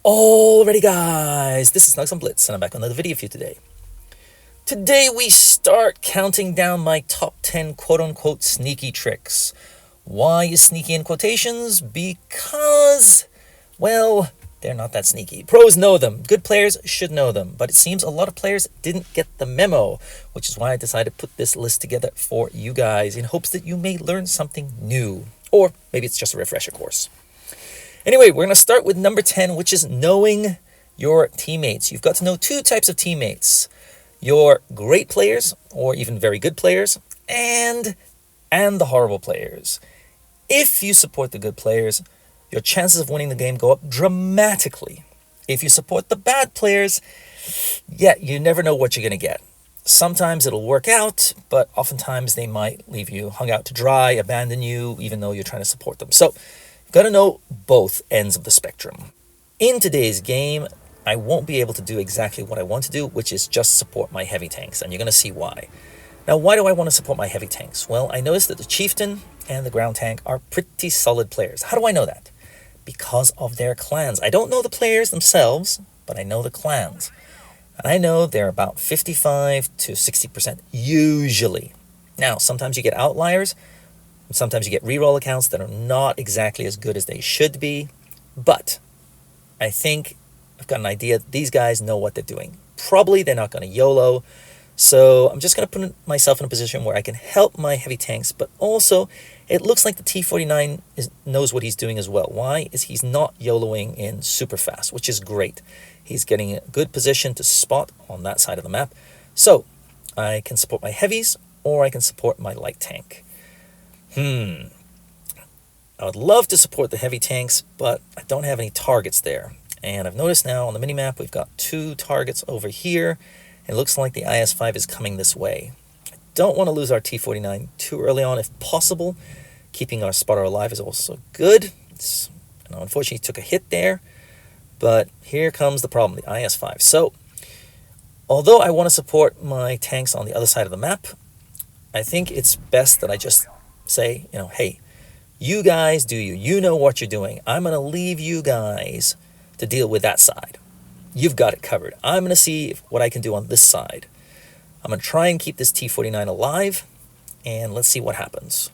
Alrighty guys, this is snugsonblitz and I'm back on another video for you today. Today we start counting down my top 10 quote-unquote sneaky tricks. Why is sneaky in quotations? Because, well, they're not that sneaky. Pros know them, good players should know them, but it seems a lot of players didn't get the memo, which is why I decided to put this list together for you guys in hopes that you may learn something new, or maybe it's just a refresher course. Anyway, we're going to start with number 10, which is knowing your teammates. You've got to know two types of teammates. Your great players, or even very good players, and the horrible players. If you support the good players, your chances of winning the game go up dramatically. If you support the bad players, you never know what you're going to get. Sometimes it'll work out, but oftentimes they might leave you hung out to dry, abandon you, even though you're trying to support them. So, got to know both ends of the spectrum. In today's game, I won't be able to do exactly what I want to do, which is just support my heavy tanks, and you're going to see why. Now, why do I want to support my heavy tanks? Well, I noticed that the chieftain and the ground tank are pretty solid players. How do I know that? Because of their clans. I don't know the players themselves, but I know the clans. And I know they're about 55 to 60% usually. Now, sometimes you get outliers. Sometimes you get reroll accounts that are not exactly as good as they should be, but I think I've got an idea. These guys know what they're doing. Probably they're not going to YOLO, so I'm just going to put myself in a position where I can help my heavy tanks, but also it looks like the T49 knows what he's doing as well. Why? Is he's not YOLOing in super fast, which is great. He's getting a good position to spot on that side of the map, so I can support my heavies or I can support my light tank. I would love to support the heavy tanks, but I don't have any targets there. And I've noticed now on the minimap we've got two targets over here. It looks like the IS-5 is coming this way. I don't want to lose our T-49 too early on if possible. Keeping our spotter alive is also good. Unfortunately, he took a hit there. But here comes the problem, the IS-5. So, although I want to support my tanks on the other side of the map, I think it's best that I just say, hey, you guys do you. You know what you're doing. I'm going to leave you guys to deal with that side. You've got it covered. I'm going to see what I can do on this side. I'm going to try and keep this T-49 alive, and let's see what happens.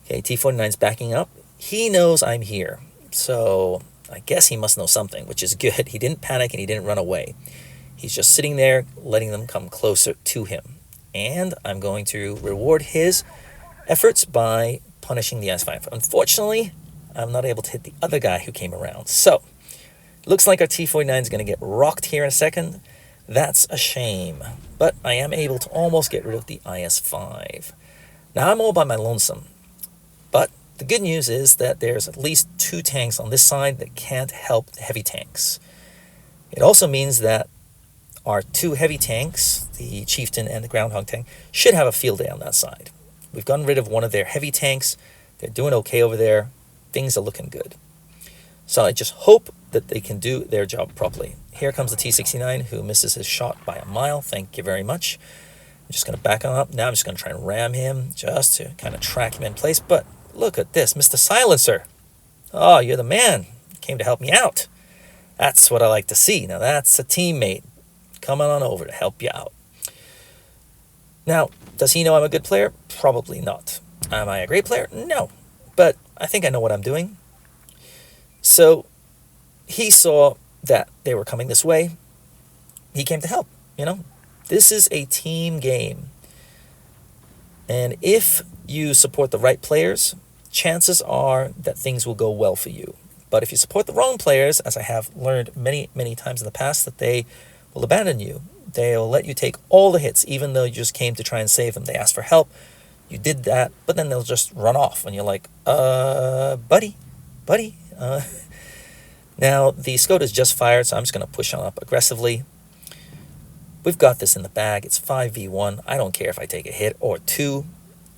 Okay, T-49's backing up. He knows I'm here, so I guess he must know something, which is good. He didn't panic and he didn't run away. He's just sitting there, letting them come closer to him. And I'm going to reward his efforts by punishing the S5. Unfortunately, I'm not able to hit the other guy who came around. So, looks like our T-49 is going to get rocked here in a second. That's a shame. But I am able to almost get rid of the IS-5. Now, I'm all by my lonesome. But the good news is that there's at least two tanks on this side that can't help the heavy tanks. It also means that our two heavy tanks, the Chieftain and the Groundhog tank, should have a field day on that side. We've gotten rid of one of their heavy tanks. They're doing okay over there. Things are looking good. So I just hope that they can do their job properly. Here comes the T-69 who misses his shot by a mile. Thank you very much. I'm just going to back him up. Now I'm just going to try and ram him just to kind of track him in place. But look at this, Mr. Silencer. Oh, you're the man. You came to help me out. That's what I like to see. Now that's a teammate coming on over to help you out. Now, does he know I'm a good player? Probably not. Am I a great player? No. But I think I know what I'm doing. So, he saw that they were coming this way. He came to help, This is a team game. And if you support the right players, chances are that things will go well for you. But if you support the wrong players, as I have learned many, many times in the past, that they will abandon you. They'll let you take all the hits, even though you just came to try and save them. They ask for help. You did that, but then they'll just run off. And you're like, buddy. Now, the Skoda's just fired, so I'm just going to push on up aggressively. We've got this in the bag. It's 5v1. I don't care if I take a hit or two.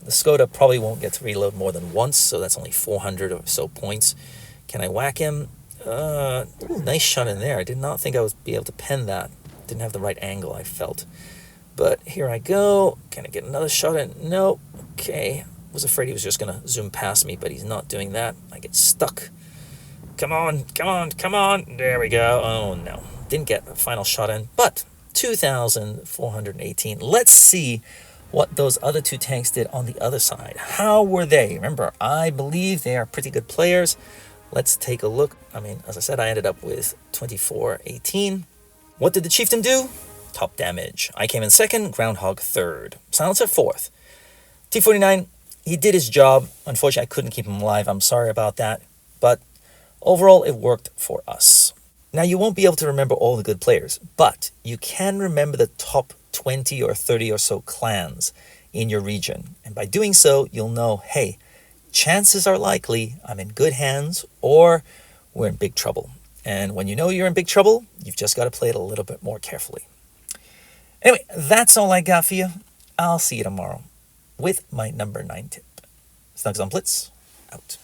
The Skoda probably won't get to reload more than once, so that's only 400 or so points. Can I whack him? Nice shot in there. I did not think I would be able to pen that. Didn't have the right angle, I felt. But here I go. Can I get another shot in? No. Okay. Was afraid he was just going to zoom past me, but he's not doing that. I get stuck. Come on, come on, come on. There we go. Oh no, didn't get a final shot in, but 2,418. Let's see what those other two tanks did on the other side. How were they? Remember, I believe they are pretty good players. Let's take a look. I mean, as I said, I ended up with 2418. What did the chieftain do? Top damage. I came in second, Groundhog third, Silencer fourth. T49, he did his job. Unfortunately, I couldn't keep him alive. I'm sorry about that. But overall, it worked for us. Now, you won't be able to remember all the good players, but you can remember the top 20 or 30 or so clans in your region. And by doing so, you'll know, hey, chances are likely I'm in good hands or we're in big trouble. And when you know you're in big trouble, you've just got to play it a little bit more carefully. Anyway, that's all I got for you. I'll see you tomorrow with my number 9 tip. Snugs on Blitz, out.